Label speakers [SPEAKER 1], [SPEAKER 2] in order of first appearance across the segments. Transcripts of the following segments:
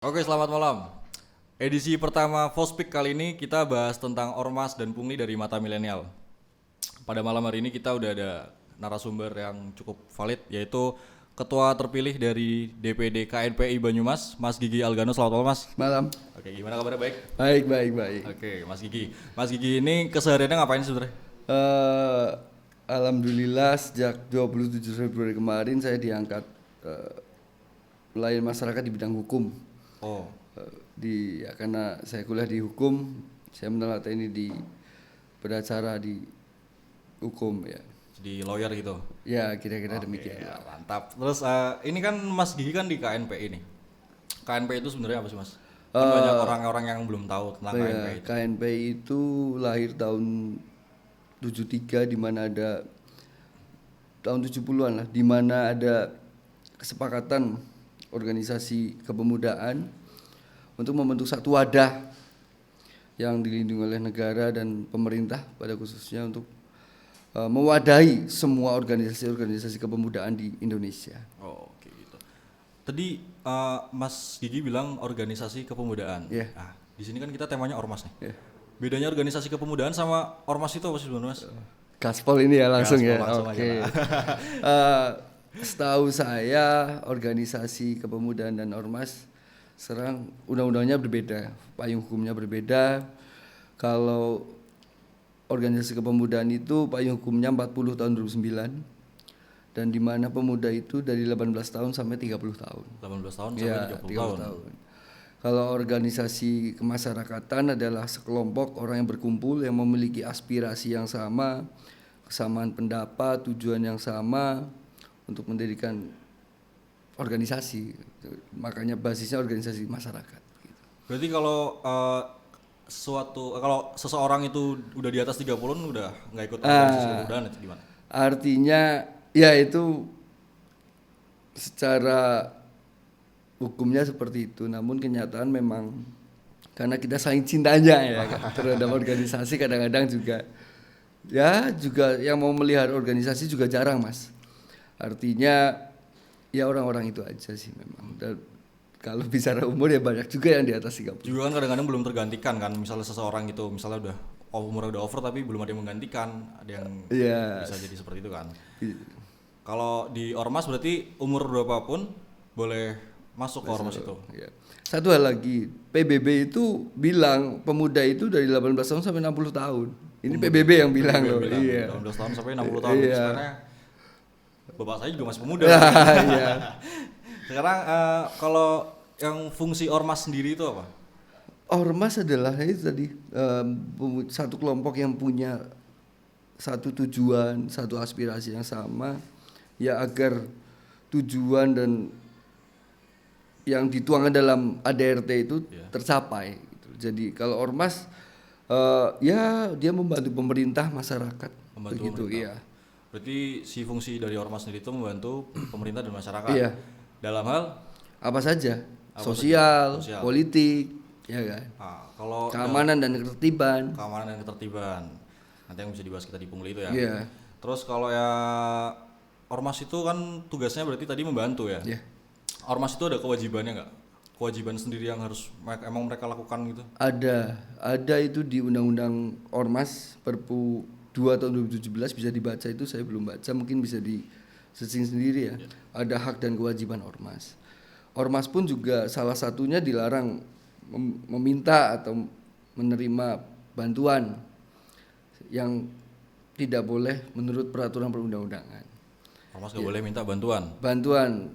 [SPEAKER 1] Oke, selamat malam. Edisi pertama Fospik kali ini kita bahas tentang ormas dan pungli dari mata milenial. Pada malam hari ini kita udah ada narasumber yang cukup valid, yaitu Ketua terpilih dari DPD KNPI Banyumas, Mas Gigi Algano. Selamat malam, Mas.
[SPEAKER 2] Malam.
[SPEAKER 1] Oke, gimana kabarnya? Baik?
[SPEAKER 2] Baik.
[SPEAKER 1] Oke, Mas Gigi. Mas Gigi ini kesehariannya ngapain sebenarnya?
[SPEAKER 2] Eh, Alhamdulillah sejak 27 Februari kemarin saya diangkat melayani masyarakat di bidang hukum.
[SPEAKER 1] Oh,
[SPEAKER 2] Karena saya kuliah di hukum, saya menelateni di beracara di hukum ya.
[SPEAKER 1] jadi lawyer gitu.
[SPEAKER 2] Ya kira-kira
[SPEAKER 1] Oke,
[SPEAKER 2] demikian.
[SPEAKER 1] ya, mantap. Terus ini kan Mas Gigi kan di KNPI nih. KNPI itu sebenarnya apa sih, Mas? Kan banyak orang-orang yang belum tahu tentang KNPI itu.
[SPEAKER 2] KNPI itu lahir tahun 73 di mana ada tahun 70-an lah, di mana ada kesepakatan organisasi kepemudaan untuk membentuk satu wadah yang dilindungi oleh negara dan pemerintah pada khususnya untuk mewadahi semua organisasi-organisasi kepemudaan di Indonesia.
[SPEAKER 1] Oh, oke gitu. Tadi Mas Gigi bilang organisasi kepemudaan.
[SPEAKER 2] Iya.
[SPEAKER 1] Nah, di sini kan kita temanya ormas nih.
[SPEAKER 2] Ya.
[SPEAKER 1] Bedanya organisasi kepemudaan sama ormas itu apa sih sebenarnya, Mas?
[SPEAKER 2] Gaspol ini ya langsung
[SPEAKER 1] Gaspol
[SPEAKER 2] ya.
[SPEAKER 1] langsung
[SPEAKER 2] Oke.
[SPEAKER 1] aja
[SPEAKER 2] Setahu saya organisasi kepemudaan dan ormas sekarang undang-undangnya berbeda, payung hukumnya berbeda. Kalau organisasi kepemudaan itu payung hukumnya 40 tahun 2009 dan di mana pemuda itu dari 18 tahun sampai 30 tahun.
[SPEAKER 1] 18 tahun
[SPEAKER 2] Ya,
[SPEAKER 1] sampai 30
[SPEAKER 2] 30 tahun. Kalau organisasi kemasyarakatan adalah sekelompok orang yang berkumpul yang memiliki aspirasi yang sama, kesamaan pendapat, tujuan yang sama untuk mendirikan organisasi. Makanya basisnya organisasi masyarakat.
[SPEAKER 1] Berarti kalau kalau seseorang itu udah di atas 30 udah nggak ikut organisasi kepemudaan itu gimana?
[SPEAKER 2] Artinya ya itu secara hukumnya seperti itu, namun kenyataan memang karena kita saling cintanya ya kan, terhadap organisasi kadang-kadang juga yang mau melihara organisasi juga jarang, Mas. Artinya ya orang-orang itu aja sih memang. Dan kalau bicara umur ya banyak juga yang di atas 30.
[SPEAKER 1] Juga kan kadang-kadang belum tergantikan kan, misalnya seseorang itu misalnya udah umurnya udah over tapi belum ada yang menggantikan, ada yang bisa jadi seperti itu kan. Kalau di ormas berarti umur berapapun boleh masuk ke ormas itu.
[SPEAKER 2] Ya. Satu hal lagi, PBB itu bilang pemuda itu dari 18 tahun sampai 60 tahun. Ini PBB yang bilang loh. Iya.
[SPEAKER 1] 18 tahun sampai 60 tahun.
[SPEAKER 2] Iya.
[SPEAKER 1] Sebenarnya bapak saya juga masih pemuda.
[SPEAKER 2] Iya.
[SPEAKER 1] Sekarang kalau yang fungsi ormas sendiri itu apa?
[SPEAKER 2] Ormas adalah itu tadi satu kelompok yang punya satu tujuan, satu aspirasi yang sama, ya agar tujuan dan yang dituangkan dalam ADRT itu tercapai. Gitu. Jadi kalau ormas ya dia membantu pemerintah, masyarakat,
[SPEAKER 1] Membantu
[SPEAKER 2] begitu,
[SPEAKER 1] pemerintah.
[SPEAKER 2] iya.
[SPEAKER 1] Berarti si fungsi dari ormas sendiri itu membantu pemerintah dan masyarakat.
[SPEAKER 2] Iya.
[SPEAKER 1] Dalam hal
[SPEAKER 2] Apa saja,
[SPEAKER 1] Apa
[SPEAKER 2] sosial,
[SPEAKER 1] saja? Sosial.
[SPEAKER 2] politik, ya kan,
[SPEAKER 1] kalau
[SPEAKER 2] keamanan dan ketertiban.
[SPEAKER 1] keamanan dan ketertiban nanti yang bisa dibahas kita di pungli itu ya.
[SPEAKER 2] Iya.
[SPEAKER 1] Terus kalau ya ormas itu kan tugasnya berarti tadi membantu ya.
[SPEAKER 2] Iya.
[SPEAKER 1] Ormas itu ada kewajibannya nggak? Kewajiban sendiri yang harus emang mereka lakukan gitu?
[SPEAKER 2] Ada itu di Undang-Undang Ormas Perpu 2 tahun 2017 bisa dibaca itu, saya belum baca, mungkin bisa di searching sendiri ya. Ada hak dan kewajiban ormas. Ormas pun juga salah satunya dilarang meminta atau menerima bantuan yang tidak boleh menurut peraturan perundang-undangan.
[SPEAKER 1] Ormas nggak boleh minta bantuan.
[SPEAKER 2] Bantuan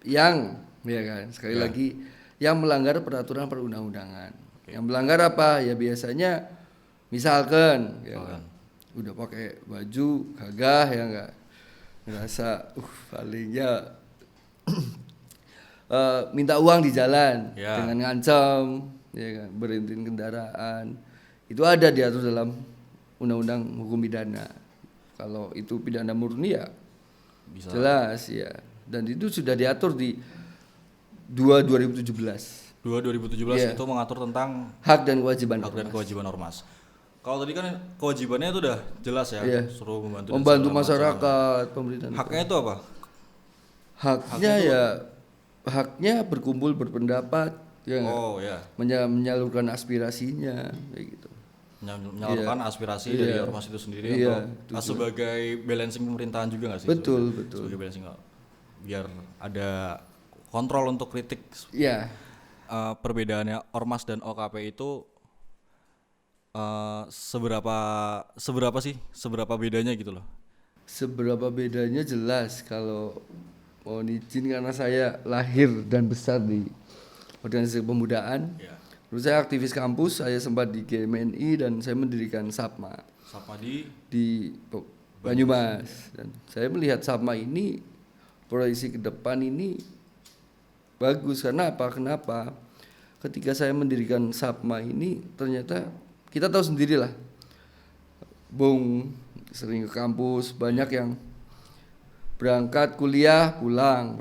[SPEAKER 2] yang ya kan sekali lagi yang melanggar peraturan perundang-undangan. Yang melanggar apa? Ya biasanya misalkan ya kan, udah pakai baju gagah ya enggak, ngerasa palingnya minta uang di jalan dengan ngancam ya kan, berhentiin kendaraan. Itu ada diatur dalam Undang-Undang Hukum Pidana. Kalau itu pidana murni ya bisa. Jelas ya. Dan itu sudah diatur di 2017.
[SPEAKER 1] 2017 itu mengatur tentang
[SPEAKER 2] hak dan kewajiban
[SPEAKER 1] hak dan kewajiban ormas. Kalau tadi kan kewajibannya itu udah jelas ya, suruh membantu
[SPEAKER 2] masyarakat, pemerintah.
[SPEAKER 1] Haknya itu apa?
[SPEAKER 2] Haknya ya haknya berkumpul berpendapat Ya nggak?
[SPEAKER 1] Oh ya,
[SPEAKER 2] Menyalurkan aspirasinya kayak gitu.
[SPEAKER 1] menyalurkan aspirasi dari ormas itu sendiri atau sebagai balancing pemerintahan juga nggak sih?
[SPEAKER 2] Betul.
[SPEAKER 1] Sebagai balancing biar ada kontrol untuk kritik.
[SPEAKER 2] Iya.
[SPEAKER 1] Perbedaannya ormas dan OKP itu seberapa bedanya gitu loh.
[SPEAKER 2] Seberapa bedanya jelas kalau mohon izin karena saya lahir dan besar di organisasi kepemudaan.
[SPEAKER 1] Ya.
[SPEAKER 2] Terus saya aktivis kampus, saya sempat di GMNI dan saya mendirikan SAPMA
[SPEAKER 1] Sapa di
[SPEAKER 2] di Banyumas. Dan saya melihat SAPMA ini proyeksi ke depan ini bagus karena apa? Kenapa? Ketika saya mendirikan SAPMA ini ternyata kita tahu sendirilah, Bung sering ke kampus, banyak yang berangkat kuliah pulang,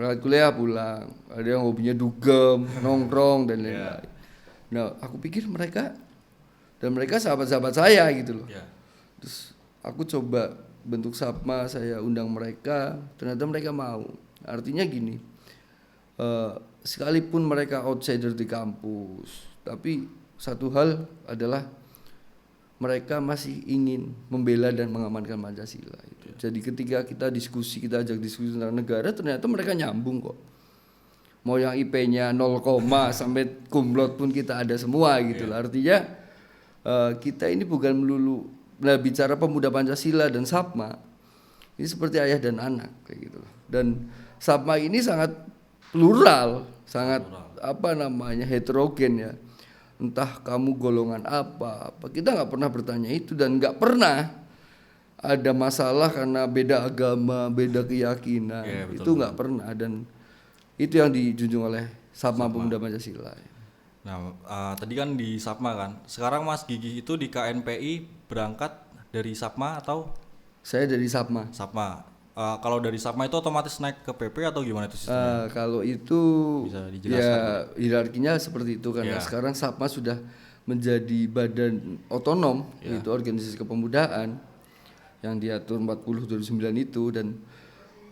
[SPEAKER 2] ada yang hobinya dugem, nongkrong dan lain-lain. Nah, aku pikir mereka sahabat-sahabat saya gitu loh. Terus aku coba bentuk SAPMA, saya undang mereka, ternyata mereka mau. Artinya gini, sekalipun mereka outsider di kampus, tapi satu hal adalah mereka masih ingin membela dan mengamankan Pancasila itu. Jadi ketika kita ajak diskusi tentang negara, ternyata mereka nyambung kok. Mau yang IP-nya 0, sampai kumlot pun kita ada semua gitu lah. Artinya kita ini bukan melulu bicara pemuda Pancasila dan SAPMA. Ini seperti ayah dan anak kayak gitu. Dan SAPMA ini sangat plural, sangat heterogen ya. Entah kamu golongan apa. Kita nggak pernah bertanya itu dan nggak pernah ada masalah karena beda agama, beda keyakinan. Itu nggak pernah dan itu yang dijunjung oleh SAPMA Pemuda Pancasila.
[SPEAKER 1] Nah, tadi kan di SAPMA kan. Sekarang Mas Gigi itu di KNPI berangkat dari SAPMA atau?
[SPEAKER 2] Saya dari SAPMA.
[SPEAKER 1] SAPMA. Kalau dari SAPMA itu otomatis naik ke PP atau gimana itu sistemnya?
[SPEAKER 2] Kalau itu
[SPEAKER 1] bisa dijelaskan?
[SPEAKER 2] Ya hierarkinya seperti itu karena sekarang SAPMA sudah menjadi badan otonom, yaitu organisasi kepemudaan yang diatur 40 2009 itu dan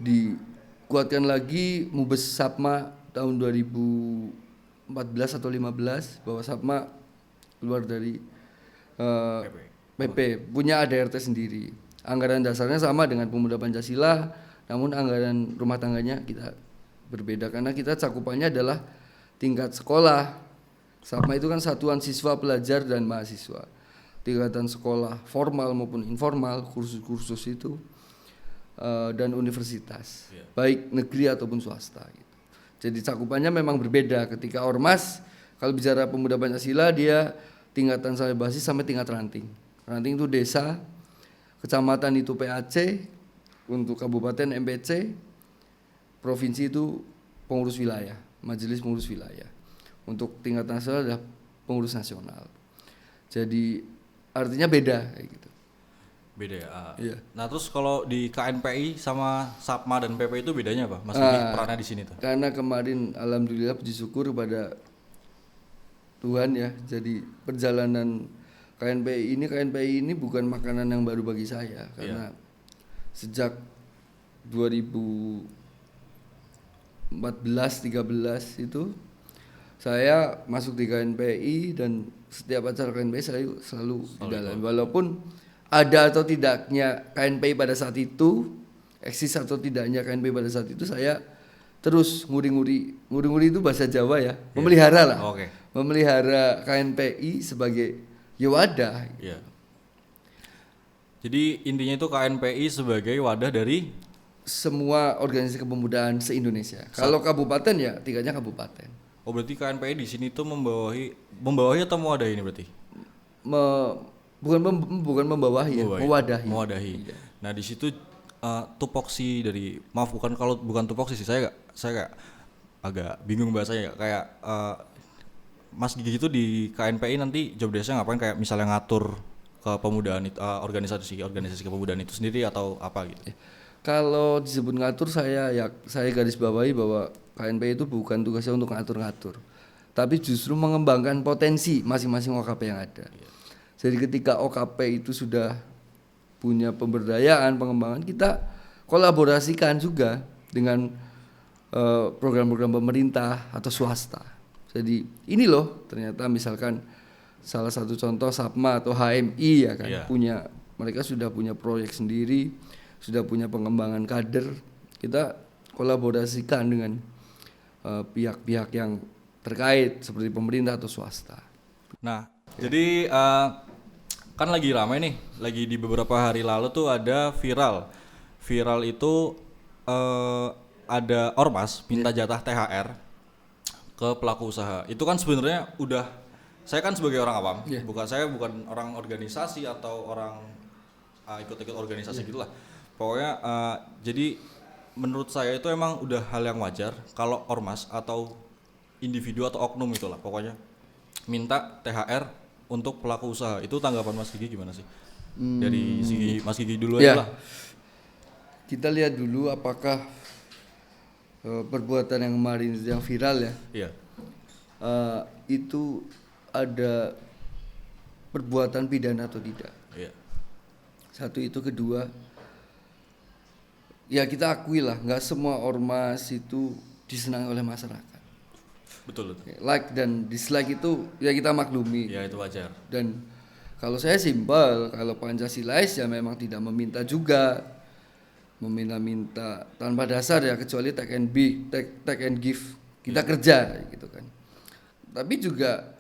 [SPEAKER 2] dikuatkan lagi Mubes SAPMA tahun 2014 atau 15 bahwa SAPMA keluar dari PP punya ADRT sendiri. Anggaran dasarnya sama dengan Pemuda Pancasila, namun anggaran rumah tangganya kita berbeda karena kita cakupannya adalah tingkat sekolah. SAPMA itu kan satuan siswa, pelajar dan mahasiswa. Tingkatan sekolah formal maupun informal, kursus-kursus itu dan universitas, baik negeri ataupun swasta gitu. Jadi cakupannya memang berbeda. Ketika ormas, kalau bicara Pemuda Pancasila dia tingkatan sampai basis sampai tingkat ranting. Ranting itu desa, kecamatan itu PAC, untuk kabupaten MPC, provinsi itu pengurus wilayah, majelis pengurus wilayah. Untuk tingkat nasional adalah pengurus nasional. Jadi artinya beda kayak gitu.
[SPEAKER 1] Beda ya. Iya. Nah terus kalau di KNPI sama SAPMA dan PP itu bedanya apa? Mas Gigi perannya di sini tuh?
[SPEAKER 2] Karena kemarin alhamdulillah puji syukur kepada Tuhan ya. Jadi perjalanan KNPI ini bukan makanan yang baru bagi saya karena sejak 2014-13 itu saya masuk di KNPI dan setiap acara KNPI saya selalu di dalam. Walaupun ada atau tidaknya KNPI pada saat itu, eksis atau tidaknya KNPI pada saat itu, saya terus nguri-nguri itu bahasa Jawa ya, memelihara lah, memelihara KNPI sebagai wadah.
[SPEAKER 1] Iya. Jadi intinya itu KNPI sebagai wadah dari
[SPEAKER 2] semua organisasi kepemudaan se-Indonesia. Kalau kabupaten ya tingkatnya kabupaten.
[SPEAKER 1] Oh berarti KNPI di sini tuh membawahi atau mewadahi ini berarti?
[SPEAKER 2] Bukan membawahi ya, mewadahi.
[SPEAKER 1] Iya. Nah di situ tupoksi dari bukan tupoksi sih saya kayak agak bingung bahasanya kayak Mas Gigi itu di KNPI nanti job desk-nya ngapain, kayak misalnya ngatur kepemudaan itu, organisasi kepemudaan itu sendiri atau apa gitu?
[SPEAKER 2] Kalau disebut ngatur saya garis bawahi bahwa KNPI itu bukan tugasnya untuk ngatur-ngatur, tapi justru mengembangkan potensi masing-masing OKP yang ada. Jadi ketika OKP itu sudah punya pemberdayaan, pengembangan, kita kolaborasikan juga dengan program-program pemerintah atau swasta. Jadi ini loh ternyata misalkan salah satu contoh Sapma atau HMI ya kan mereka sudah punya proyek sendiri, sudah punya pengembangan kader. Kita kolaborasikan dengan pihak-pihak yang terkait seperti pemerintah atau swasta.
[SPEAKER 1] Nah, jadi kan lagi ramai nih, lagi di beberapa hari lalu tuh ada viral. Viral itu ada ormas minta jatah THR ke pelaku usaha. Itu kan sebenarnya saya kan sebagai orang awam, bukan orang organisasi atau orang ikut-ikut organisasi gitulah. Pokoknya jadi menurut saya itu emang udah hal yang wajar kalau ormas atau individu atau oknum itulah pokoknya minta THR untuk pelaku usaha. Itu tanggapan Mas Gigi gimana sih? Dari segi Mas Gigi dulu aja lah.
[SPEAKER 2] Kita lihat dulu apakah perbuatan yang kemarin yang viral ya.
[SPEAKER 1] Iya.
[SPEAKER 2] Itu ada perbuatan pidana atau tidak.
[SPEAKER 1] Iya.
[SPEAKER 2] Satu itu, kedua ya kita akui lah nggak semua ormas itu disenangi oleh masyarakat.
[SPEAKER 1] Betul.
[SPEAKER 2] Like dan dislike itu ya kita maklumi.
[SPEAKER 1] Ya itu wajar.
[SPEAKER 2] Dan kalau saya simpel, kalau Pancasilais ya memang tidak meminta juga, meminta tanpa dasar ya, kecuali take and give, kita kerja gitu kan. Tapi juga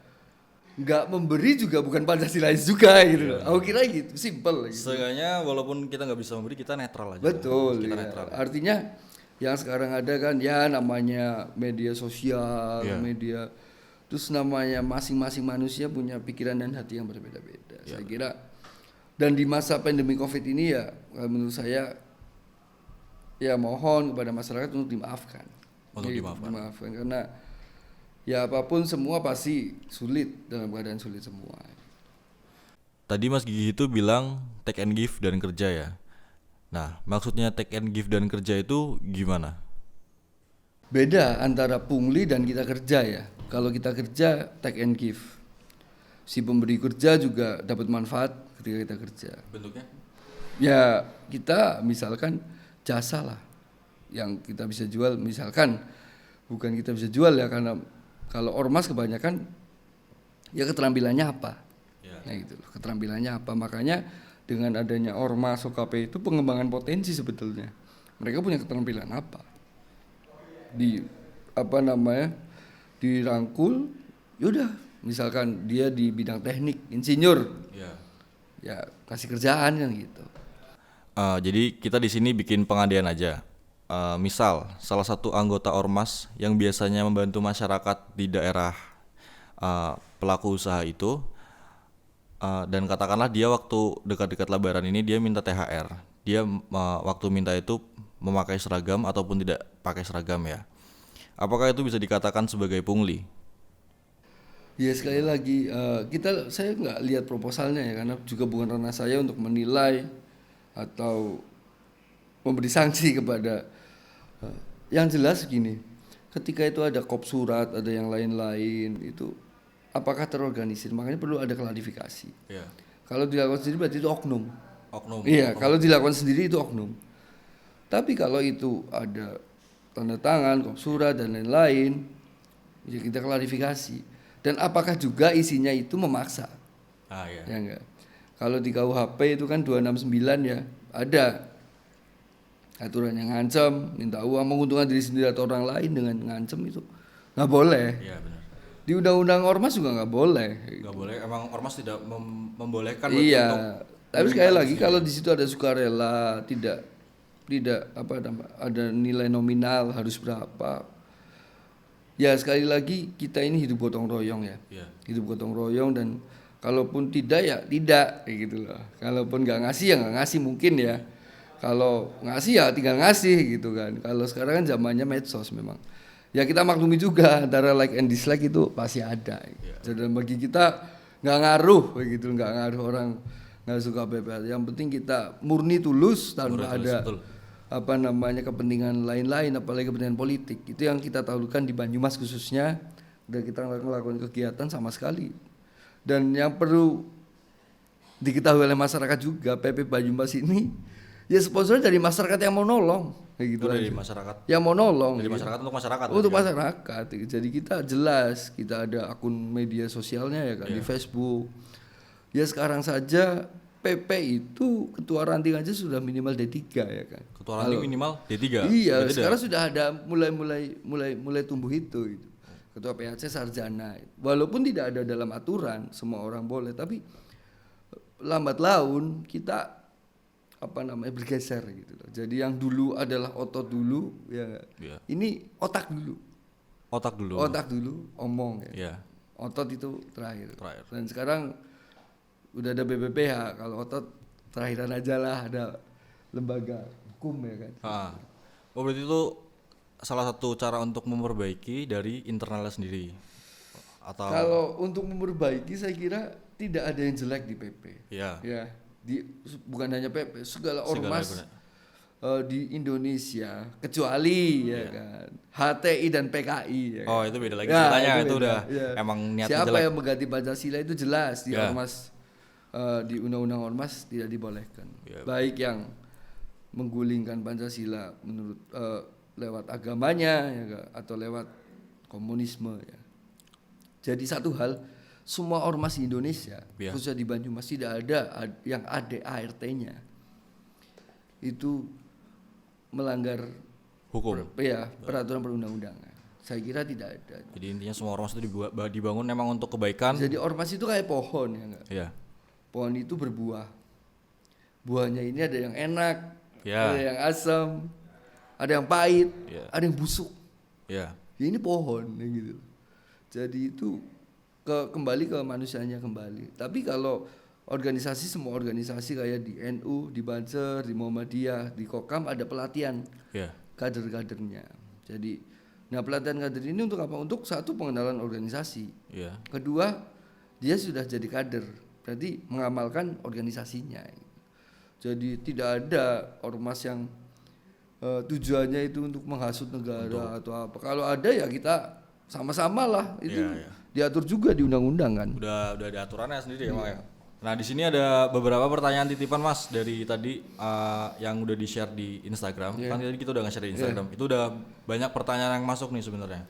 [SPEAKER 2] nggak memberi juga bukan Pancasilais juga gitu. Aku kira gitu, simpel. Gitu.
[SPEAKER 1] Seenggaknya walaupun kita nggak bisa memberi, kita netral aja.
[SPEAKER 2] Betul.
[SPEAKER 1] Kita
[SPEAKER 2] ya.
[SPEAKER 1] netral.
[SPEAKER 2] Artinya yang sekarang ada kan ya namanya media sosial, media, terus namanya masing-masing manusia punya pikiran dan hati yang berbeda-beda. Saya kira dan di masa pandemi Covid ini ya menurut saya ya mohon kepada masyarakat untuk dimaafkan. Dimaafkan karena ya apapun semua pasti sulit, dalam keadaan sulit semua.
[SPEAKER 1] Tadi Mas Gigi itu bilang take and give dan kerja ya. Nah, maksudnya take and give dan kerja itu gimana?
[SPEAKER 2] Beda antara pungli dan kita kerja ya. Kalau kita kerja take and give, si pemberi kerja juga dapat manfaat ketika kita kerja.
[SPEAKER 1] Bentuknya?
[SPEAKER 2] Ya kita misalkan jasa lah yang kita bisa jual, misalkan bukan kita bisa jual ya, karena kalau ormas kebanyakan ya keterampilannya apa, nah gitu loh, keterampilannya apa. Makanya dengan adanya ormas OKP itu pengembangan potensi sebetulnya. Mereka punya keterampilan apa? Dirangkul, yaudah. Misalkan dia di bidang teknik, insinyur, ya kasih kerjaan kan gitu.
[SPEAKER 1] Jadi kita di sini bikin pengandaian aja. Misal salah satu anggota ormas yang biasanya membantu masyarakat di daerah pelaku usaha itu. Dan katakanlah dia waktu dekat-dekat Lebaran ini dia minta THR. Dia waktu minta itu memakai seragam ataupun tidak pakai seragam ya. Apakah itu bisa dikatakan sebagai pungli?
[SPEAKER 2] Ya sekali lagi saya nggak lihat proposalnya ya, karena juga bukan ranah saya untuk menilai atau memberi sanksi kepada. Yang jelas gini, ketika itu ada kop surat, ada yang lain-lain itu. Apakah terorganisir? Makanya perlu ada klarifikasi. Kalau dilakukan sendiri berarti itu oknum. Iya, kalau dilakukan sendiri itu oknum. Tapi kalau itu ada tanda tangan, kop surat dan lain-lain, ya kita klarifikasi. Dan apakah juga isinya itu memaksa? Ya enggak. Kalau di KUHP itu kan 269 ya, ada aturan yang ngancam, minta uang, menguntungkan diri sendiri atau orang lain dengan ngancam itu nggak boleh. Iya benar. Di undang-undang ormas juga nggak boleh.
[SPEAKER 1] Nggak boleh, emang ormas tidak membolehkan.
[SPEAKER 2] Iya. Tapi sekali lagi kalau di situ ada sukarela, tidak ada nilai nominal harus berapa. Ya sekali lagi kita ini hidup gotong royong ya. Hidup gotong royong, dan kalaupun tidak ya tidak kayak gitu loh. Kalaupun nggak ngasih ya nggak ngasih mungkin ya. Kalau ngasih ya tinggal ngasih gitu kan. Kalau sekarang kan zamannya medsos memang. Ya kita maklumi juga antara like and dislike itu pasti ada. Jadi bagi kita nggak ngaruh begitu, nggak ngaruh orang nggak suka PPH. Yang penting kita murni tulus tanpa ada kepentingan lain-lain, apalagi kepentingan politik. Itu yang kita tahukan di Banyumas khususnya, dan kita melakukan kegiatan sama sekali. Dan yang perlu diketahui oleh masyarakat juga, PP Banyumas ini ya sponsornya dari masyarakat yang mau nolong. kayak gitu
[SPEAKER 1] Itu dari
[SPEAKER 2] aja.
[SPEAKER 1] masyarakat.
[SPEAKER 2] Yang mau nolong
[SPEAKER 1] Dari
[SPEAKER 2] gitu.
[SPEAKER 1] masyarakat untuk masyarakat.
[SPEAKER 2] Untuk
[SPEAKER 1] berarti kan?
[SPEAKER 2] masyarakat. Jadi kita jelas, kita ada akun media sosialnya ya kan di Facebook. Ya sekarang saja PP itu ketua ranting aja sudah minimal D3 ya kan.
[SPEAKER 1] Ketua ranting minimal D3.
[SPEAKER 2] Iya,
[SPEAKER 1] Berarti
[SPEAKER 2] sekarang sudah ada mulai tumbuh itu gitu. Ketua PAC sarjana. Walaupun tidak ada dalam aturan, semua orang boleh, tapi lambat laun kita bergeser gitu loh. Jadi yang dulu adalah otot dulu ya.
[SPEAKER 1] Iya.
[SPEAKER 2] Ini otak dulu.
[SPEAKER 1] Otak dulu.
[SPEAKER 2] Otak dulu, omong ya.
[SPEAKER 1] Iya.
[SPEAKER 2] Otot itu terakhir.
[SPEAKER 1] Terakhir.
[SPEAKER 2] Dan sekarang udah ada BPPH, kalau otot terakhiran aja lah, ada lembaga hukum ya kan.
[SPEAKER 1] Oh berarti itu salah satu cara untuk memperbaiki dari internalnya sendiri. Atau
[SPEAKER 2] Kalau untuk memperbaiki saya kira tidak ada yang jelek di PP.
[SPEAKER 1] ya.
[SPEAKER 2] Ya, bukan hanya PP, segala ormas di Indonesia kecuali ya kan HTI dan PKI ya kan?
[SPEAKER 1] Oh itu beda lagi ceritanya, itu
[SPEAKER 2] beda.
[SPEAKER 1] udah
[SPEAKER 2] Ya.
[SPEAKER 1] emang niatnya
[SPEAKER 2] Siapa
[SPEAKER 1] jelek.
[SPEAKER 2] yang mengganti Pancasila itu jelas di
[SPEAKER 1] Ya.
[SPEAKER 2] ormas, di undang-undang ormas tidak dibolehkan.
[SPEAKER 1] Ya.
[SPEAKER 2] Baik yang menggulingkan Pancasila menurut lewat agamanya ya kan? Atau lewat komunisme ya. Jadi satu hal, semua ormas di Indonesia,
[SPEAKER 1] Ya.
[SPEAKER 2] khususnya di Banyumas tidak ada yang ADART-nya itu melanggar
[SPEAKER 1] Hukum.
[SPEAKER 2] peraturan perundang-undangan. Saya kira tidak ada.
[SPEAKER 1] Jadi intinya semua ormas itu dibangun memang untuk kebaikan.
[SPEAKER 2] Jadi ormas itu kayak pohon ya enggak?
[SPEAKER 1] Iya.
[SPEAKER 2] Pohon itu berbuah. Buahnya ini ada yang enak,
[SPEAKER 1] Ya.
[SPEAKER 2] ada yang asam, ada yang pahit,
[SPEAKER 1] Ya.
[SPEAKER 2] ada yang busuk.
[SPEAKER 1] Ya.
[SPEAKER 2] Ya ini pohon ya gitu. Jadi itu kembali ke manusianya kembali. Tapi kalau semua organisasi kayak di NU, di Banser, di Muhammadiyah, di Kokam ada pelatihan
[SPEAKER 1] Ya.
[SPEAKER 2] kader-kadernya. Jadi, pelatihan kader ini untuk apa? Untuk satu, pengenalan organisasi.
[SPEAKER 1] Ya.
[SPEAKER 2] Kedua, dia sudah jadi kader, berarti mengamalkan organisasinya. Jadi tidak ada ormas yang tujuannya itu untuk menghasut negara atau apa. Kalau ada ya kita sama-sama lah, itu
[SPEAKER 1] Iya.
[SPEAKER 2] diatur juga di undang-undang kan.
[SPEAKER 1] Udah ada aturannya sendiri emang ya. Nah di sini ada beberapa pertanyaan titipan Mas dari tadi yang udah di share di Instagram. Kan tadi kita udah nge-share di Instagram. Itu udah banyak pertanyaan yang masuk nih sebenarnya.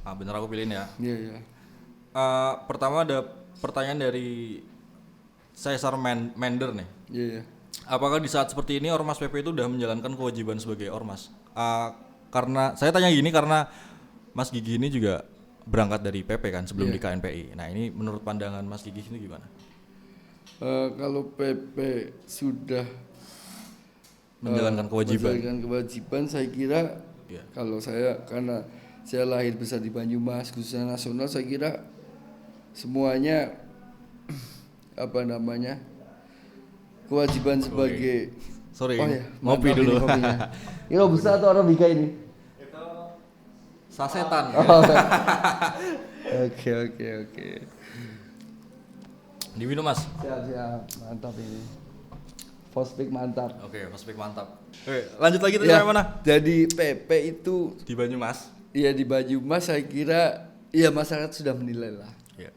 [SPEAKER 1] Bener aku pilihin ya.
[SPEAKER 2] Iya, iya.
[SPEAKER 1] Pertama ada pertanyaan dari Caesar Mender nih.
[SPEAKER 2] Iya, iya.
[SPEAKER 1] Apakah di saat seperti ini Ormas PP itu udah menjalankan kewajiban sebagai ormas? Karena saya tanya gini karena Mas Gigi ini juga berangkat dari PP kan sebelum di KNPI. Nah ini menurut pandangan Mas Gigi ini gimana?
[SPEAKER 2] Kalau PP sudah
[SPEAKER 1] Menjalankan kewajiban.
[SPEAKER 2] menjalankan kewajiban, saya kira
[SPEAKER 1] Iya.
[SPEAKER 2] kalau karena saya lahir besar di Banyumas, khususnya nasional, saya kira semuanya kewajiban sebagai
[SPEAKER 1] Sorry,
[SPEAKER 2] oh ya,
[SPEAKER 1] ngopi
[SPEAKER 2] maaf
[SPEAKER 1] dulu.
[SPEAKER 2] ini kopinya. Ini robusta atau arabica ini?
[SPEAKER 1] Sasetan.
[SPEAKER 2] Oke.
[SPEAKER 1] Diminum Mas.
[SPEAKER 2] Siap, mantap ini. Fospik mantap.
[SPEAKER 1] Oke, Mas Pik mantap. Oke, lanjut lagi tadi
[SPEAKER 2] Ya,
[SPEAKER 1] sampai mana?
[SPEAKER 2] jadi PP itu
[SPEAKER 1] Di Banyumas.
[SPEAKER 2] ya di Banyumas saya kira ya masyarakat sudah menilai lah.
[SPEAKER 1] Iya.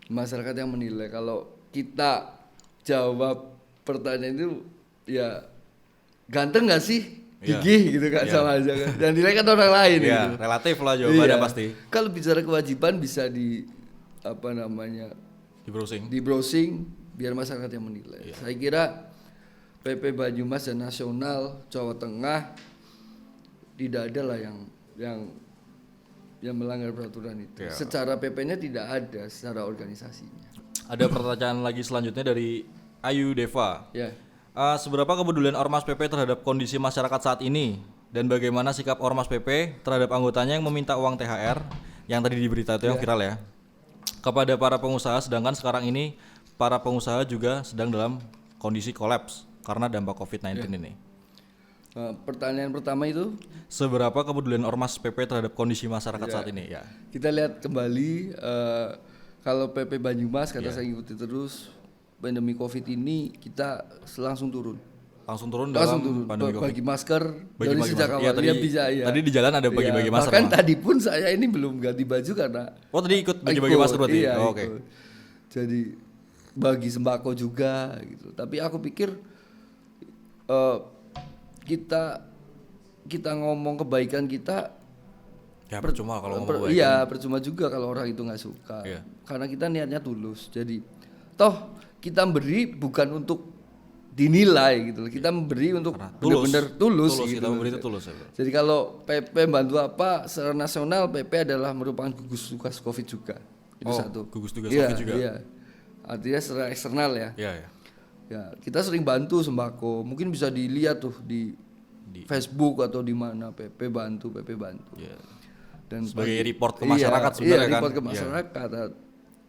[SPEAKER 2] Masyarakat yang menilai. Kalau kita jawab pertanyaan itu ya ganteng nggak sih?
[SPEAKER 1] Iya.
[SPEAKER 2] Gigih gitu kan,
[SPEAKER 1] Iya.
[SPEAKER 2] sama aja kan. Dan nilai kan orang lain
[SPEAKER 1] Iya,
[SPEAKER 2] gitu.
[SPEAKER 1] relatif lah jawabannya
[SPEAKER 2] Iya.
[SPEAKER 1] pasti.
[SPEAKER 2] Kalau bicara kewajiban bisa di
[SPEAKER 1] Di browsing.
[SPEAKER 2] di browsing biar masyarakat yang menilai.
[SPEAKER 1] Iya.
[SPEAKER 2] Saya kira PP Banyumas dan nasional Jawa Tengah tidak ada lah yang melanggar peraturan itu.
[SPEAKER 1] Iya.
[SPEAKER 2] Secara PP-nya tidak ada, secara organisasinya.
[SPEAKER 1] Ada pertanyaan lagi selanjutnya dari Ayu Deva.
[SPEAKER 2] Ya.
[SPEAKER 1] Seberapa kepedulian Ormas PP terhadap kondisi masyarakat saat ini dan bagaimana sikap Ormas PP terhadap anggotanya yang meminta uang THR yang tadi di berita itu yang viral ya kepada para pengusaha, sedangkan sekarang ini para pengusaha juga sedang dalam kondisi kolaps karena dampak COVID-19 ini.
[SPEAKER 2] Pertanyaan pertama itu
[SPEAKER 1] Seberapa kepedulian Ormas PP terhadap kondisi masyarakat saat ini ya?
[SPEAKER 2] kita lihat kembali kalau PP Banyumas kata saya ikuti terus pandemi COVID ini kita langsung turun.
[SPEAKER 1] Langsung turun
[SPEAKER 2] Langsung
[SPEAKER 1] dalam
[SPEAKER 2] turun
[SPEAKER 1] pandemi COVID.
[SPEAKER 2] bagi masker
[SPEAKER 1] Bagi
[SPEAKER 2] dari sejak
[SPEAKER 1] masker.
[SPEAKER 2] awal.
[SPEAKER 1] Iya, tadi-
[SPEAKER 2] Iya, bisa ya.
[SPEAKER 1] tadi di jalan ada bagi-bagi
[SPEAKER 2] Iya,
[SPEAKER 1] masker,
[SPEAKER 2] bahkan
[SPEAKER 1] Bang.
[SPEAKER 2] tadi pun saya ini belum ganti baju karena
[SPEAKER 1] Oh tadi ikut bagi-bagi
[SPEAKER 2] ikut,
[SPEAKER 1] masker berarti?
[SPEAKER 2] iya,
[SPEAKER 1] Oh, oke.
[SPEAKER 2] ikut. Jadi bagi sembako juga gitu. Tapi aku pikir kita ngomong kebaikan kita,
[SPEAKER 1] Ya percuma kalau ngomong baik.
[SPEAKER 2] iya percuma juga kalau orang itu nggak suka.
[SPEAKER 1] Iya.
[SPEAKER 2] Karena kita niatnya tulus. Jadi toh kita beri bukan untuk dinilai gitu loh. Kita memberi untuk
[SPEAKER 1] Karena tulus.
[SPEAKER 2] benar-benar tulus gitu.
[SPEAKER 1] Kita memberi itu tulus ya.
[SPEAKER 2] Jadi kalau PP bantu apa secara nasional, PP adalah merupakan gugus tugas Covid juga. Itu satu.
[SPEAKER 1] Gugus tugas
[SPEAKER 2] Iya,
[SPEAKER 1] Covid juga.
[SPEAKER 2] Iya. Artinya secara eksternal ya.
[SPEAKER 1] Iya, ya.
[SPEAKER 2] Ya, kita sering bantu sembako. Mungkin bisa dilihat tuh di Facebook atau di mana PP bantu.
[SPEAKER 1] Iya.
[SPEAKER 2] Dan
[SPEAKER 1] Sebagai report ke masyarakat sebenarnya kan.
[SPEAKER 2] report ke masyarakat.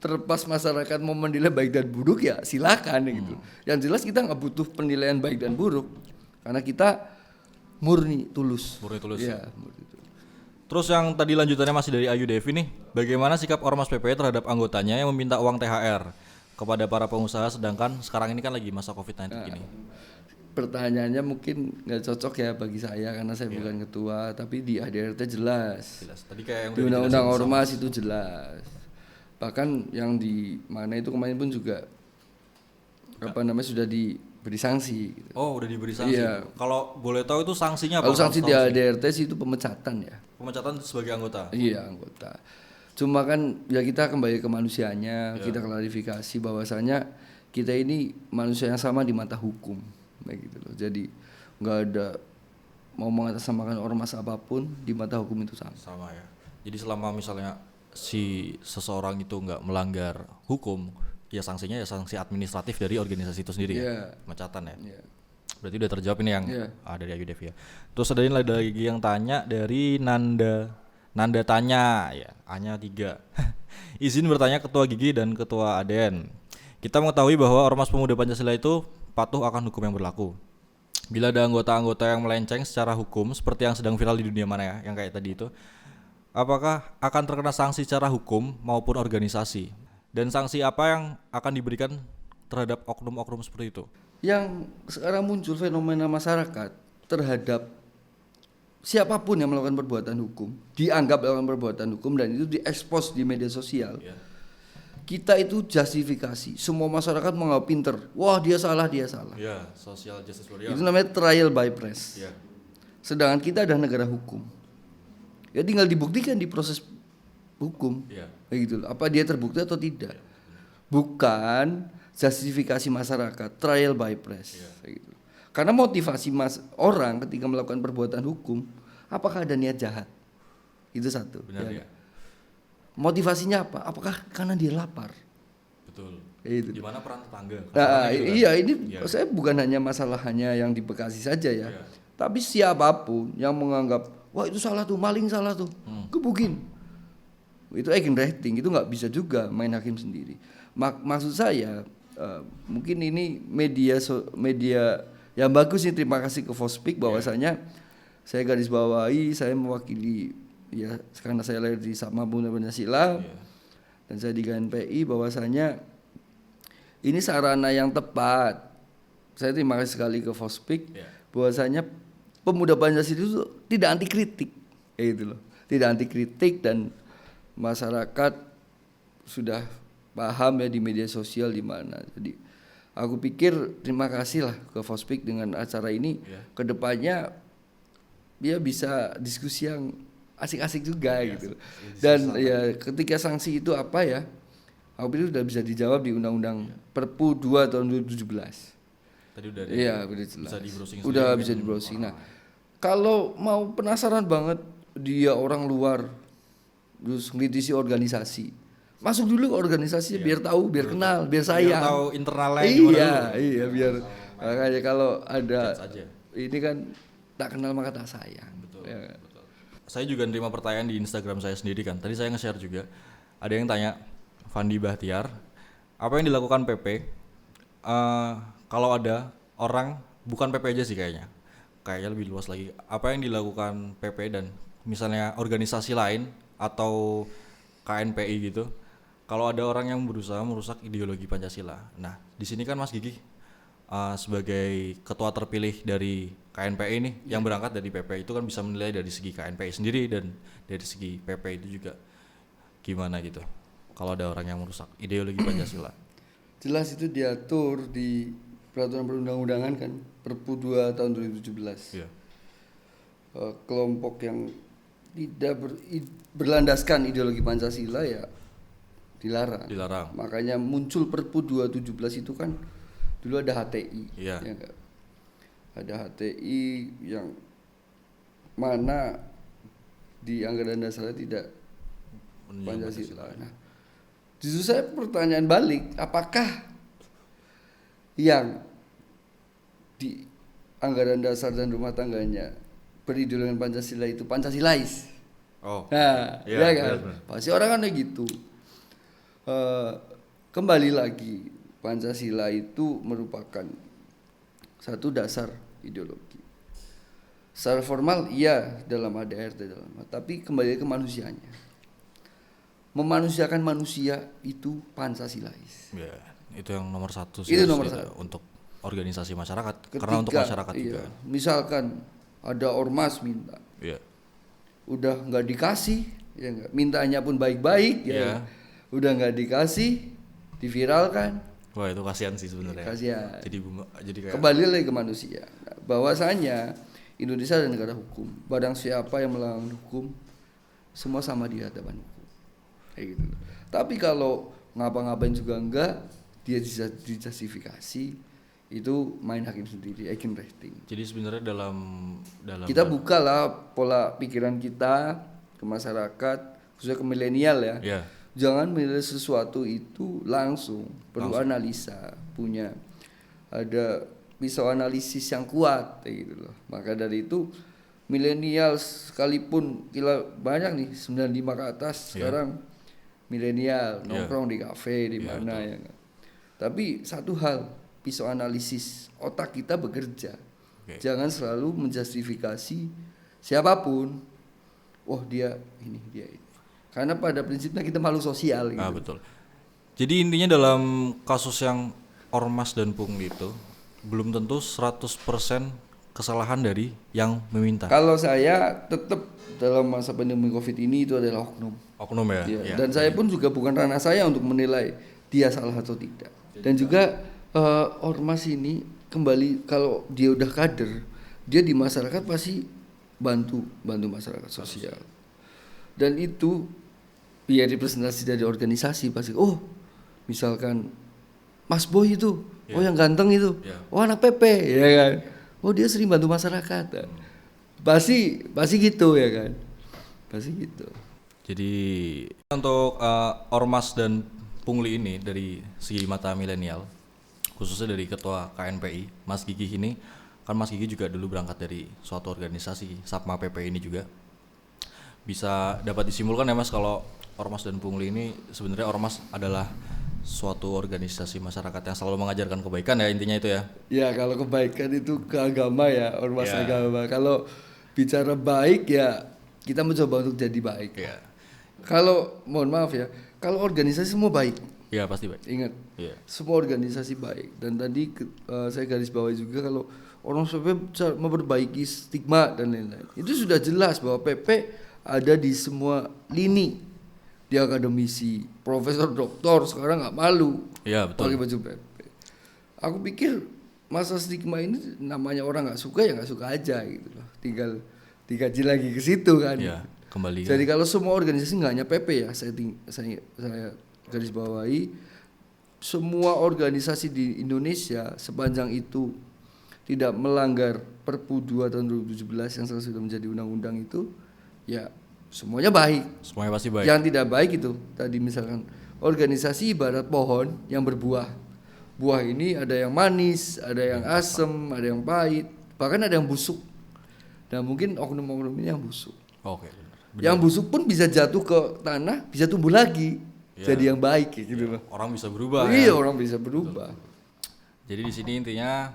[SPEAKER 2] Terlepas masyarakat mau menilai baik dan buruk ya silakan gitu. Yang jelas kita nggak butuh penilaian baik dan buruk karena kita murni tulus.
[SPEAKER 1] Murni tulus.
[SPEAKER 2] Iya, murni tulus.
[SPEAKER 1] Terus yang tadi lanjutannya masih dari Ayu Devi nih, bagaimana sikap Ormas PPI terhadap anggotanya yang meminta uang THR kepada para pengusaha sedangkan sekarang ini kan lagi masa Covid-19 gini.
[SPEAKER 2] Pertanyaannya mungkin nggak cocok ya bagi saya karena saya bukan ketua, tapi di ADRT jelas.
[SPEAKER 1] Jelas. Tadi kayak yang
[SPEAKER 2] Di
[SPEAKER 1] udah
[SPEAKER 2] Undang-Undang
[SPEAKER 1] dijelasin
[SPEAKER 2] Ormas itu jelas. Bahkan yang di mana itu kemarin pun juga sudah diberi sanksi. Gitu.
[SPEAKER 1] Oh, udah diberi sanksi.
[SPEAKER 2] Iya.
[SPEAKER 1] Kalau boleh tahu itu sanksinya apa?
[SPEAKER 2] Kalau sanksi di ADRT sih itu pemecatan ya.
[SPEAKER 1] Pemecatan sebagai anggota.
[SPEAKER 2] Iya anggota. Cuma kan ya kita kembali ke manusianya, kita klarifikasi bahwasanya kita ini manusia yang sama di mata hukum, kayak gitu loh. Jadi nggak ada mau mengatasnamakan ormas apapun di mata hukum itu sama.
[SPEAKER 1] Sama ya. Jadi selama misalnya si seseorang itu nggak melanggar hukum, ya sanksinya ya sanksi administratif dari organisasi itu sendiri ya. Pemecatan ya.
[SPEAKER 2] Iya.
[SPEAKER 1] Berarti udah terjawab ini yang dari Ayu Devi ya. Terus ada ini lagi yang tanya dari Nanda tanya ya, hanya 3. Izin bertanya Ketua Gigi dan Ketua ADN. Kita mengetahui bahwa Ormas Pemuda Pancasila itu patuh akan hukum yang berlaku. Bila ada anggota-anggota yang melenceng secara hukum seperti yang sedang viral di dunia mana ya, yang kayak tadi itu, apakah akan terkena sanksi secara hukum maupun organisasi? Dan sanksi apa yang akan diberikan terhadap oknum-oknum seperti itu?
[SPEAKER 2] Yang sekarang muncul fenomena masyarakat terhadap siapapun yang melakukan perbuatan hukum, dianggap melakukan perbuatan hukum dan itu diekspos di media sosial. Kita itu justifikasi. Semua masyarakat menganggap pinter. Wah, dia salah.
[SPEAKER 1] Ya, social justice warrior.
[SPEAKER 2] Itu namanya trial by press.
[SPEAKER 1] Ya.
[SPEAKER 2] Sedangkan kita adalah negara hukum. Ya tinggal dibuktikan di proses hukum.
[SPEAKER 1] Ya.
[SPEAKER 2] Kayak gitu loh. Apa dia terbukti atau tidak? Bukan justifikasi masyarakat, trial by press. Kayak gitu. Karena motivasi orang ketika melakukan perbuatan hukum, apakah ada niat jahat? Itu satu.
[SPEAKER 1] Benar ya.
[SPEAKER 2] Motivasinya apa? Apakah karena dia lapar?
[SPEAKER 1] Betul.
[SPEAKER 2] Itu.
[SPEAKER 1] Di mana peran tetangga?
[SPEAKER 2] Nah,
[SPEAKER 1] Gitu kan?
[SPEAKER 2] iya ini saya bukan hanya masalah hanya yang di Bekasi saja ya. Tapi siapapun yang menganggap wah itu salah tuh, maling salah tuh, gebukin. Itu agent rating, itu nggak bisa juga main hakim sendiri. Maksud saya mungkin ini media yang bagus nih, terima kasih ke Fospik bahwasanya saya garis bawahi, saya mewakili ya karena saya lahir di Sabma Pemuda Pancasila dan saya di KNPI bahwasanya ini sarana yang tepat. Saya terima kasih sekali ke Fospik bahwasanya Pemuda Pancasila itu tidak anti kritik, gitu loh. Tidak anti kritik dan masyarakat sudah paham ya di media sosial di mana. Jadi aku pikir terima kasih lah ke Fospik dengan acara ini. Kedepannya dia bisa diskusi yang asik-asik juga gitu. Dan ya ketika sanksi itu apa ya? Aku pikir sudah bisa dijawab di Undang-Undang Perpu 2 tahun 2017.
[SPEAKER 1] Tadi udah
[SPEAKER 2] udah jelas.
[SPEAKER 1] Bisa di-browsing
[SPEAKER 2] udah bisa di-browsing. Nah, kalau mau penasaran banget dia orang luar terus ngritisi organisasi. Masuk dulu ke organisasi biar tahu, biar kenal, biar sayang.
[SPEAKER 1] Biar tahu internalnya gimana.
[SPEAKER 2] Iya, biar makanya kalau ada ini kan tak kenal maka tak sayang.
[SPEAKER 1] Betul.
[SPEAKER 2] Ya.
[SPEAKER 1] Betul. Saya juga nerima pertanyaan di Instagram saya sendiri kan. Tadi saya nge-share juga. Ada yang tanya, Fandi Bahtiar, apa yang dilakukan PP kalau ada orang, bukan PP aja sih kayaknya lebih luas lagi, apa yang dilakukan PP dan misalnya organisasi lain atau KNPI gitu, kalau ada orang yang berusaha merusak ideologi Pancasila. Nah di sini kan Mas Gigi sebagai ketua terpilih dari KNPI ini yang berangkat dari PP itu kan bisa menilai dari segi KNPI sendiri dan dari segi PP itu juga gimana gitu kalau ada orang yang merusak ideologi Pancasila.
[SPEAKER 2] Jelas itu diatur di peraturan perundang-undangan kan, Perpu 2 tahun 2017.
[SPEAKER 1] Iya.
[SPEAKER 2] Kelompok yang tidak berlandaskan ideologi Pancasila ya dilarang. Makanya muncul Perpu 217 itu kan dulu ada HTI,
[SPEAKER 1] Iya.
[SPEAKER 2] ya enggak? Ada HTI yang mana di anggaran dasarnya tidak Pancasila. Nah, justru saya pertanyaan balik, apakah yang di anggaran dasar dan rumah tangganya berideologi Pancasila itu Pancasilais?
[SPEAKER 1] Oh.
[SPEAKER 2] Nah,
[SPEAKER 1] Iya,
[SPEAKER 2] ya kan?
[SPEAKER 1] benar.
[SPEAKER 2] Pasti orang kan kayak gitu. Kembali lagi, Pancasila itu merupakan satu dasar ideologi. Secara formal iya dalam ADRT tapi kembali ke manusianya. Memanusiakan manusia itu Pancasilais.
[SPEAKER 1] Ya, itu yang nomor satu sih.
[SPEAKER 2] Itu nomor
[SPEAKER 1] harus
[SPEAKER 2] satu.
[SPEAKER 1] untuk organisasi masyarakat.
[SPEAKER 2] Ketika,
[SPEAKER 1] karena untuk masyarakat
[SPEAKER 2] iya,
[SPEAKER 1] juga.
[SPEAKER 2] misalkan ada ormas minta,
[SPEAKER 1] Iya.
[SPEAKER 2] udah nggak dikasih, ya nggak, mintanya pun baik-baik, ya,
[SPEAKER 1] Iya.
[SPEAKER 2] udah nggak dikasih, diviralkan,
[SPEAKER 1] Wah, itu kasihan sih sebenarnya.
[SPEAKER 2] kasihan.
[SPEAKER 1] Jadi kayak
[SPEAKER 2] Kembali lagi ke manusia. Nah, bahwasanya Indonesia adalah negara hukum. Barang siapa yang melanggar hukum, semua sama di hadapan hukum. Kayak gitu. Tapi kalau ngapa-ngapain juga enggak, dia dijustifikasi, itu main hakim sendiri, hakim rating.
[SPEAKER 1] jadi sebenarnya dalam
[SPEAKER 2] Kita bukalah pola pikiran kita ke masyarakat, khususnya ke milenial ya.
[SPEAKER 1] ya.
[SPEAKER 2] Jangan menilai sesuatu itu langsung, perlu analisa, punya ada pisau analisis yang kuat kayak gitu loh. Maka dari itu milenial sekalipun gila banyak nih 95 ke atas sekarang milenial nongkrong di kafe di mana ya. Tapi satu hal, pisau analisis otak kita bekerja. Jangan selalu menjustifikasi siapapun. Oh dia ini, dia ini. Karena pada prinsipnya kita makhluk sosial gitu.
[SPEAKER 1] Betul. Jadi intinya dalam kasus yang ormas dan pungli itu belum tentu 100% kesalahan dari yang meminta.
[SPEAKER 2] Kalau saya tetap dalam masa pandemi Covid ini itu adalah oknum.
[SPEAKER 1] Oknum ya.
[SPEAKER 2] Ya, dan saya pun juga bukan ranah saya untuk menilai dia salah atau tidak. Dan juga ormas ini kembali kalau dia udah kader, dia di masyarakat pasti bantu masyarakat sosial. Dan itu biar representasi dari organisasi pasti. Oh, misalkan Mas Boy itu, oh yang ganteng itu, oh anak PP, ya kan. Oh dia sering bantu masyarakat. Pasti gitu ya kan. Pasti gitu.
[SPEAKER 1] Jadi untuk ormas dan pungli ini dari segi mata milenial, khususnya dari ketua KNPI Mas Gigi ini, kan Mas Gigi juga dulu berangkat dari suatu organisasi Sapma PP ini juga. Bisa dapat disimpulkan ya Mas kalau ormas dan pungli ini sebenarnya ormas adalah suatu organisasi masyarakat yang selalu mengajarkan kebaikan ya, intinya itu ya.
[SPEAKER 2] Ya kalau kebaikan itu ke agama ya, ormas agama. Kalau bicara baik ya kita mencoba untuk jadi baik. Kalau mohon maaf ya, kalau organisasi semua baik.
[SPEAKER 1] Iya pasti baik.
[SPEAKER 2] Ingat, semua organisasi baik. Dan tadi saya garis bawahi juga kalau orang PP memperbaiki stigma dan lain-lain. Itu sudah jelas bahwa PP ada di semua lini. Dia akademisi, profesor, doktor, sekarang nggak malu pakai baju PP. Aku pikir masa stigma ini namanya orang nggak suka ya nggak suka aja gitu loh. Tinggal dikaji lagi ke situ kan.
[SPEAKER 1] Kembali.
[SPEAKER 2] Jadi kalau semua organisasi nggak hanya PP ya, saya garis bawahi semua organisasi di Indonesia sepanjang itu tidak melanggar Perpu 2 tahun 2017 yang sudah menjadi undang-undang itu ya semuanya baik.
[SPEAKER 1] Semuanya pasti baik.
[SPEAKER 2] Yang tidak baik itu tadi misalkan organisasi ibarat pohon yang berbuah. Buah ini ada yang manis, ada yang asem, ada yang pahit, bahkan ada yang busuk. Dan mungkin oknum-oknum ini yang busuk.
[SPEAKER 1] Oke.
[SPEAKER 2] Yang busuk pun bisa jatuh ke tanah, bisa tumbuh lagi. Jadi yang baik gitu loh.
[SPEAKER 1] Orang bisa berubah.
[SPEAKER 2] Iya, orang bisa berubah.
[SPEAKER 1] Jadi di sini intinya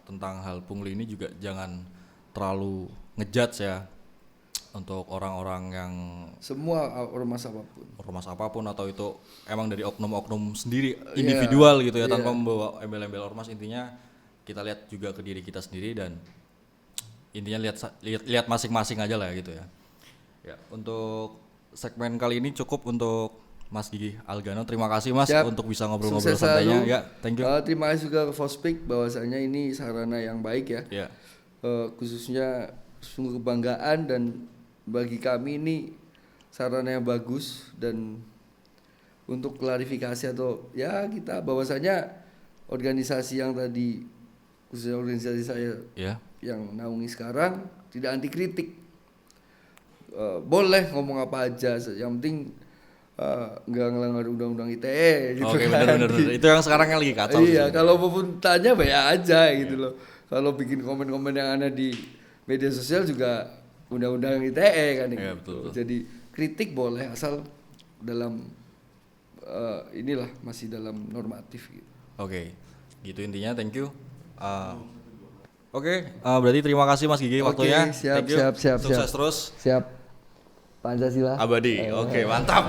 [SPEAKER 1] tentang hal pungli ini juga jangan terlalu ngejudge ya untuk orang-orang yang
[SPEAKER 2] semua ormas apapun
[SPEAKER 1] atau itu emang dari oknum-oknum sendiri individual gitu ya tanpa membawa embel-embel ormas. Intinya kita lihat juga ke diri kita sendiri dan intinya lihat masing-masing aja lah gitu ya. Ya, untuk segmen kali ini cukup untuk Mas Gigi Algano. Terima kasih Mas
[SPEAKER 2] Siap.
[SPEAKER 1] untuk bisa ngobrol-ngobrol
[SPEAKER 2] Sukses
[SPEAKER 1] santainya.
[SPEAKER 2] selalu.
[SPEAKER 1] Ya, thank you.
[SPEAKER 2] Terima kasih juga ke Fospik bahwasanya ini sarana yang baik ya.
[SPEAKER 1] Ya.
[SPEAKER 2] Khususnya sungguh kebanggaan dan bagi kami ini sarana yang bagus dan untuk klarifikasi atau ya kita bahwasanya organisasi yang tadi khususnya organisasi saya
[SPEAKER 1] Ya.
[SPEAKER 2] yang naungi sekarang tidak anti kritik. Boleh ngomong apa aja, yang penting nggak ngelanggar undang-undang ITE gitu
[SPEAKER 1] Oke,
[SPEAKER 2] kan.
[SPEAKER 1] benar. Itu yang sekarang yang lagi kacau sih.
[SPEAKER 2] Iya, kalau maupun tanya ya aja gitu loh. Kalau bikin komen-komen yang ada di media sosial juga undang-undang ITE kan
[SPEAKER 1] Iya,
[SPEAKER 2] gitu.
[SPEAKER 1] betul.
[SPEAKER 2] Jadi kritik boleh asal dalam inilah masih dalam normatif gitu.
[SPEAKER 1] Oke, gitu intinya. Thank you. Oke, berarti terima kasih Mas Gigi
[SPEAKER 2] Oke,
[SPEAKER 1] waktunya.
[SPEAKER 2] siap,
[SPEAKER 1] Thank you.
[SPEAKER 2] siap.
[SPEAKER 1] Sukses terus.
[SPEAKER 2] Siap. Pancasila.
[SPEAKER 1] Abadi. Oke, mantap.